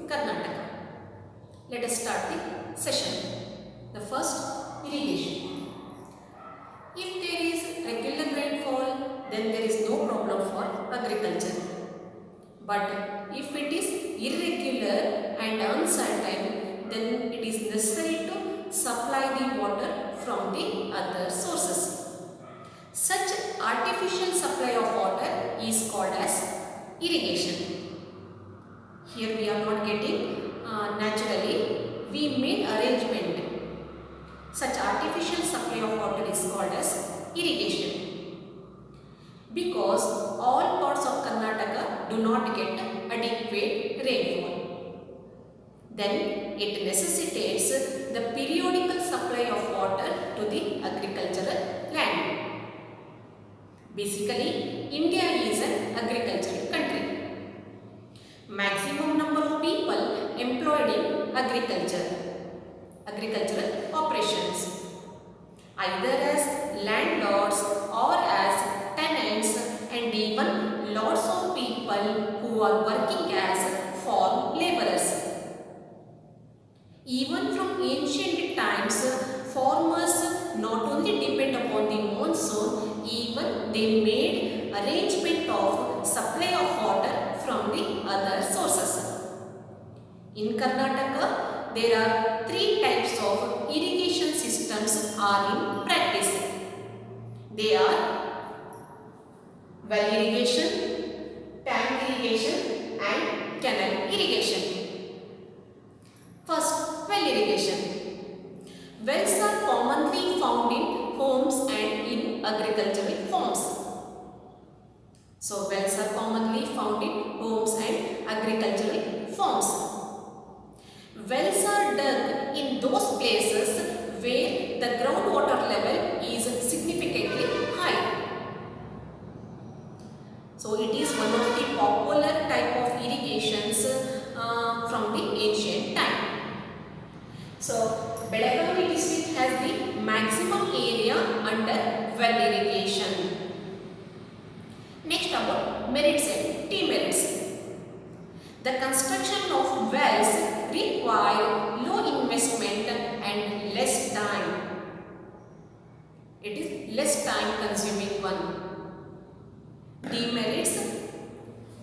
Karnataka. Let us start the session. The first, irrigation. If there is regular rainfall, then there is no problem for agriculture. But if it is irregular and uncertain, then it is necessary to supply the water from the other sources. Such artificial supply of water is called as irrigation. Here we are not getting naturally, we made arrangement. Such artificial supply of water is called as irrigation. Because all parts of Karnataka do not get adequate rainfall. Then it necessitates the periodical supply of water to the agricultural land. Basically, India is an agricultural country. Maximum number of people employed in agricultural operations, either as landlords or as tenants, and even lots of people who are working as farm laborers. Even from ancient times, farmers not only depend upon the monsoon, even they made arrangement of supply of water from the other sources. In Karnataka, there are 3 types of irrigation systems are in practice. They are well irrigation, tank irrigation and canal irrigation. First, well irrigation. Wells are commonly found in homes and in agricultural farms. So, wells are commonly found in homes and agricultural farms. Wells are dug in those places where the groundwater level is significantly high. So, it is one of the popular type of irrigations from the ancient time. So, Belagavi district has the maximum area under well irrigation. Next, about merits and demerits. The construction of wells require low investment and less time. It is less time consuming one. Demerits.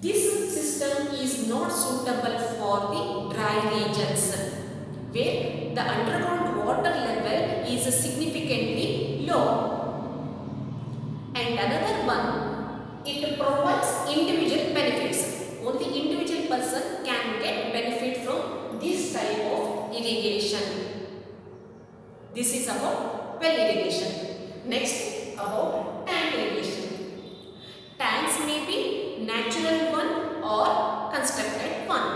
This system is not suitable for the dry regions where the underground water level is significantly low. And another one, it provides individual benefits. Only individual person can get benefit from this type of irrigation. This is about well irrigation. Next, about tank irrigation. Tanks may be natural one or constructed one.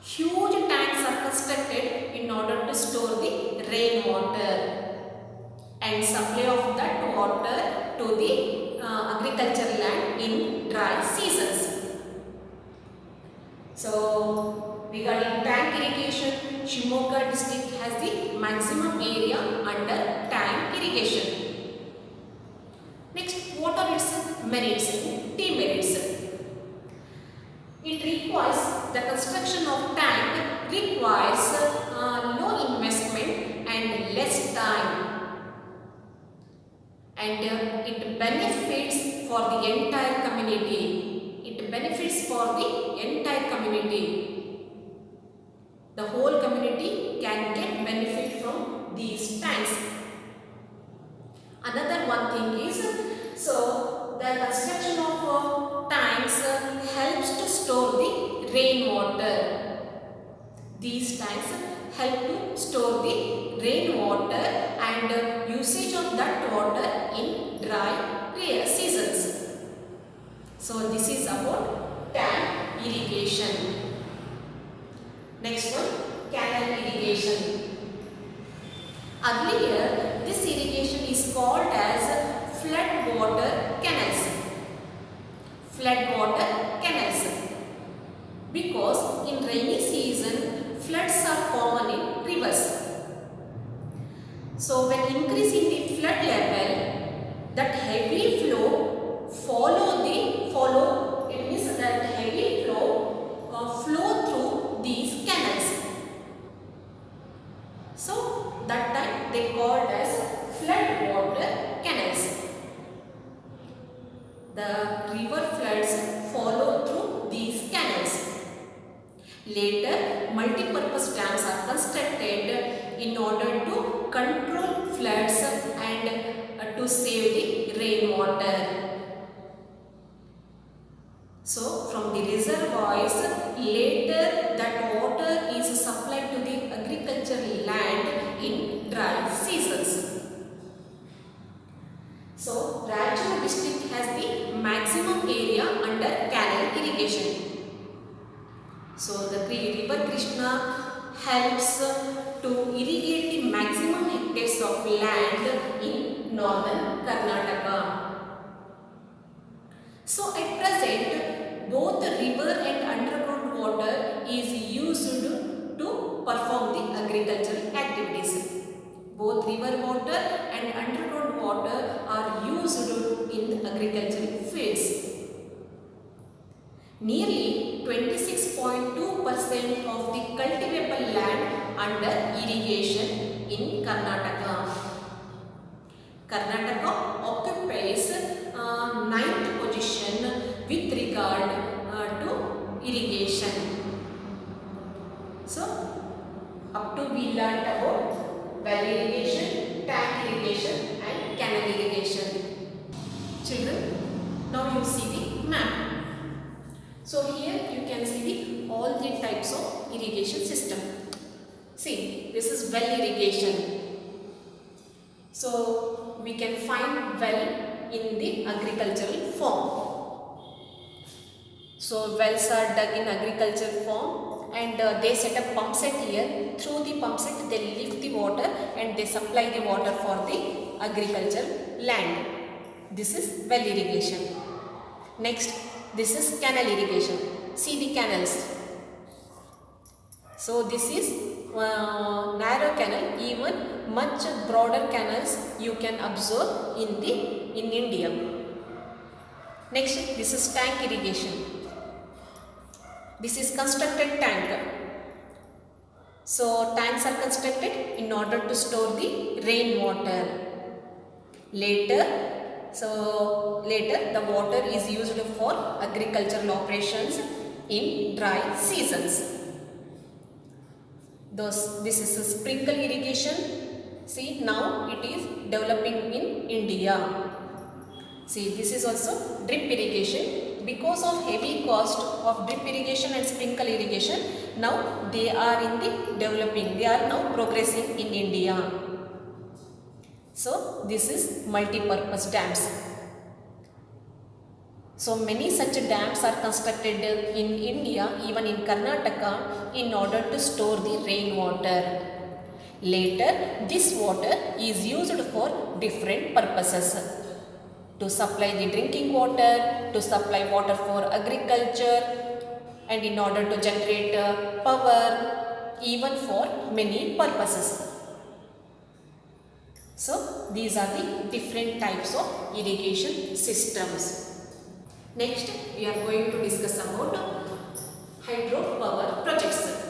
Huge tanks are constructed in order to store the rainwater and supply of that water to the agricultural land in dry seasons. So, regarding tank irrigation, Shimoga district has the maximum area under tank irrigation. Next, what are its merits and demerits? It requires, the construction of tank requires low investment and less time, and it benefits for the entire community. It benefits for the entire community. The whole community can get benefit from these tanks. Another one thing is, so the construction of tanks helps to store the rainwater. These tanks help to store the rainwater and usage of that water in dry seasons. So, this is about tank irrigation. Next one, canal irrigation. Earlier, this irrigation is called as floodwater canals. Floodwater canals. Because in rainy season, floods are common in rivers. So, when increasing the flood level, that heavy flow it means that heavy flow flow through these the river floods follow through these canals. Later, multi-purpose dams are constructed in order to control floods and to save the rainwater. So, from the reservoirs, later that water is supplied to the agricultural land in dry seasons. So, Raichur district has the maximum area under canal irrigation. So, the river Krishna helps to irrigate the maximum hectares of land in northern Karnataka. So, at present, both the river and underground water is used to perform the agricultural activities. Both river water and underground water are used in agricultural fields. Nearly 26.2% of the cultivable land under irrigation in Karnataka. Karnataka occupies 9th position with regard to irrigation. So, up to we learnt about well irrigation, tank irrigation and canal irrigation. Children, now you see the map. So, here you can see all the types of irrigation system. See, this is well irrigation. So, we can find well in the agricultural form. So, wells are dug in agricultural form and they set up pump set here. Through the pump set they lift the water and they supply the water for the agricultural land. This is well irrigation. Next, this is canal irrigation. See the canals. So, this is narrow canal. Even much broader canals you can observe in India. Next, this is tank irrigation. This is constructed tank. So, tanks are constructed in order to store the rainwater. Later the water is used for agricultural operations in dry seasons. This is a sprinkle irrigation. See, now it is developing in India. See, this is also drip irrigation. Because of heavy cost of drip irrigation and sprinkle irrigation, now they are in the developing. They are now progressing in India. So, this is multi-purpose dams. So, many such dams are constructed in India, even in Karnataka, in order to store the rainwater. Later, this water is used for different purposes. To supply the drinking water, to supply water for agriculture, and in order to generate power, even for many purposes. So, these are the different types of irrigation systems. Next, we are going to discuss about hydropower projects.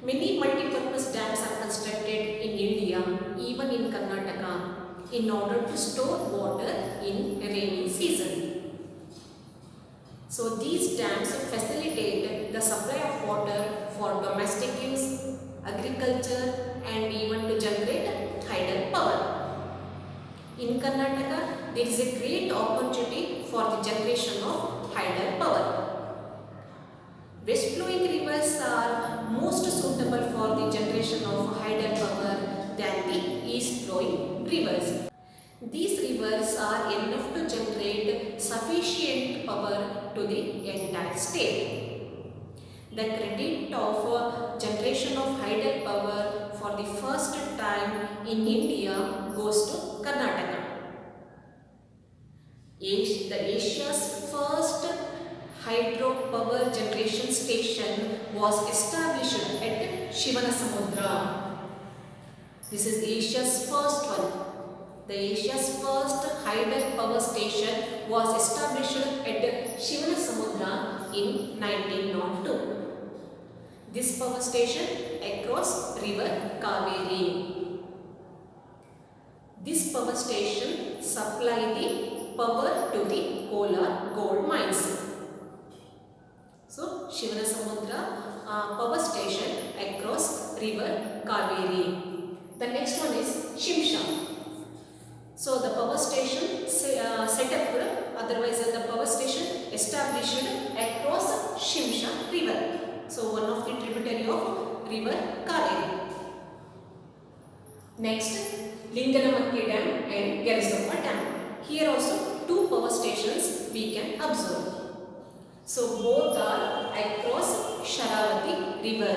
Many multi-purpose dams are constructed in India, even in Karnataka, in order to store water in rainy season. So, these dams facilitate the supply of water for domestic use, agriculture and even to generate tidal power. In Karnataka, there is a great opportunity for the generation of tidal power. West flowing rivers are most suitable for the generation of tidal power than the east flowing rivers. These rivers are enough to generate sufficient power to the entire state. The credit of generation of tidal power for the first time in India goes to Karnataka. The Asia's first hydropower generation station was established at Shivanasamudra. This is Asia's first one. The Asia's first hydropower station was established at Shivanasamudra in 1902. This power station across river Kaveri. This power station supply the power to the coal or gold mines. So, Shivanasamudra power station across river Kaveri. The next one is Shimsha. So, the power station set up, otherwise the power station established across Shimsha river. So, one of the tributary of river Kaveri. Next, Linganamakki Dam and Garisoppa Dam. Here also two power stations we can observe. So both are across Sharavati river.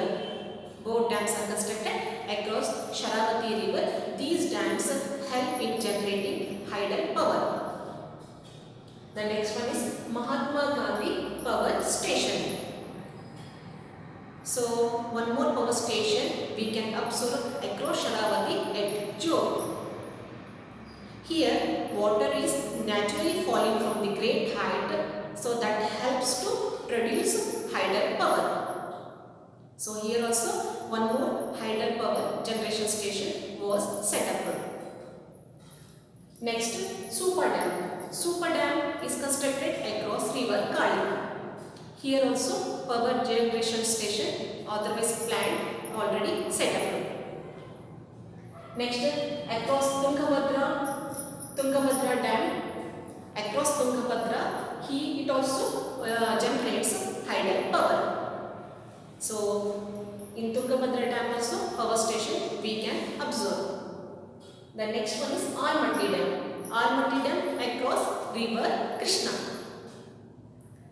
Both dams are constructed across Sharavati river. These dams help in generating hydel power. The next one is Mahatma Gandhi Power Station. So one more power station we can observe across Sharavati at Jog. Here water is naturally falling from the great height, so that helps to produce hydel power. So here also one more hydel power generation station was set up. Next, Super Dam. Super Dam is constructed across river Kali. Here also power generation station, otherwise plant already set up. Next, across Tungabhadra Dam, across Tungabhadra, it also generates hydel power. So, in Tungabhadra Dam also power station we can observe. The next one is Almaty Dam. Almaty Dam across river Krishna.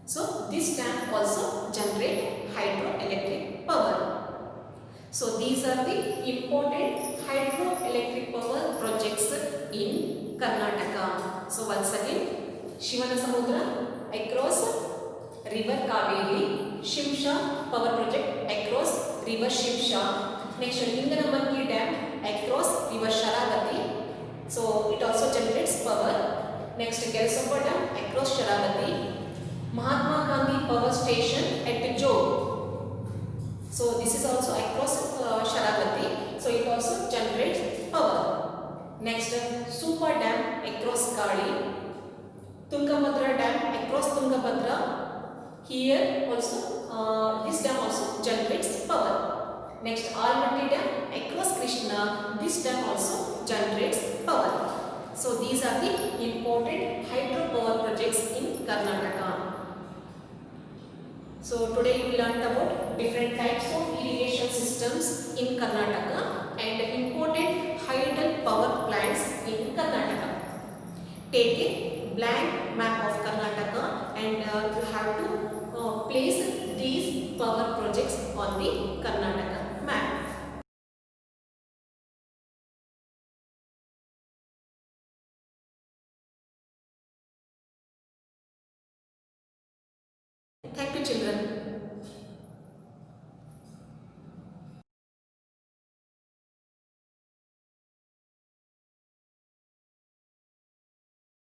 So, this dam also generates hydroelectric power. So, these are the important hydroelectric power projects in Karnataka. So, once again, Shivanasamudra across river Kaveri, Shimsha power project across river Shimsha. Next, Linganamakki Dam across river Sharavati. So, it also generates power. Next, Garisoppa Dam across Sharavati. Mahatma Gandhi Power Station at Jog. So this is also across Sharavati. So it also generates power. Next, Super Dam across Kali. Tungabhadra Dam across Tungabhadra. Here also this dam also generates power. Next, Almaty Dam across Krishna. This dam also generates power. So these are the important hydropower projects in Karnataka. So today we learned about different types of irrigation systems in Karnataka and important hydel power plants in Karnataka. Take a blank map of Karnataka and you have to place these power projects on the Karnataka map. Thank you, children.